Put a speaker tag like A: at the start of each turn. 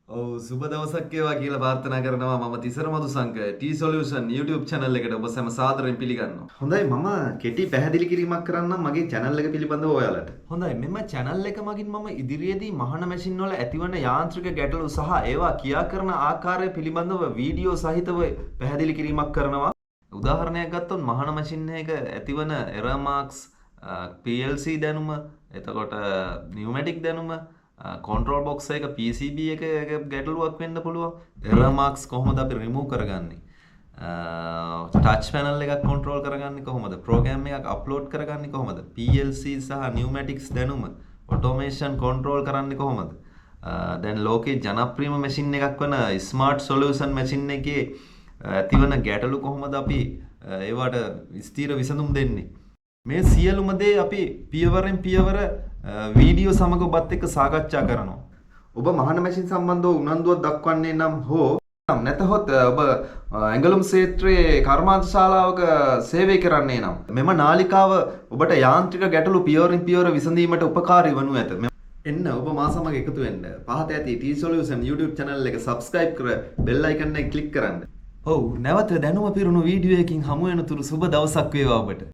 A: ඔව් සුබ දවසක් වේවා කියලා ප්‍රාර්ථනා කරනවා මම Thisara Madushanka T Solution YouTube channel එකට ඔබ සැම සාදරයෙන් පිළිගන්නවා.
B: හොඳයි මම කෙටි පැහැදිලි කිරීමක් කරන්නම් මගේ channel එක පිළිබඳව ඔයාලට.
A: හොඳයි මෙම channel එක මගින් මම ඉදිරියේදී මහන මැෂින් වල ඇතිවන යාන්ත්‍රික ගැටලු සහ ඒවා කියා කරන ආකාරය පිළිබඳව වීඩියෝ සහිතව පැහැදිලි කිරීමක් කරනවා. උදාහරණයක් ගත්තොත් මහන මැෂින් එක ඇතිවන error marks PLC දැනුම එතකොට pneumatic දැනුම control box එක PCB එක ගැටලුවක් වෙන්න පුළුවන්. error marks කොහොමද අපි remove කරගන්නේ? touch panel එකක් control කරගන්නේ කොහොමද? program එකක් upload කරගන්නේ කොහොමද? PLC සහ pneumatics දැනුම automation control කරන්නේ කොහොමද? දැන් ලෝකේ ජනප්‍රියම මැෂින් එකක් වන smart solution මැෂින් එකේ ඇතිවන ගැටලු කොහොමද අපි ඒවට ස්ථීර විසඳුම් දෙන්නේ? මේ සියලුම දේ අපි පියවරෙන් පියවර වීඩියෝ සමග ඔබත් එක්ක සාකච්ඡා කරනවා.
B: ඔබ මහන මැෂින් සම්බන්ධව උනන්දුවක් දක්වන්නේ නම් හෝ
A: නැතහොත් ඔබ ඇඟලුම් ක්ෂේත්‍රයේ කර්මාන්ත ශාලාවක සේවය කරන්නේ නම් මෙම නාලිකාව ඔබට යාන්ත්‍රික ගැටලු පියවරින් පියවර විසඳීමට උපකාරී වනු ඇත. එන්න ඔබ මා සමග එකතු වෙන්න. පහත ඇති T Solution YouTube channel එක subscribe කර bell icon එක click කරන්න. ඔව් නැවත දැනුම පිරුණු වීඩියෝ එකකින් හමු වෙනතුරු සුබ දවසක් වේවා ඔබට.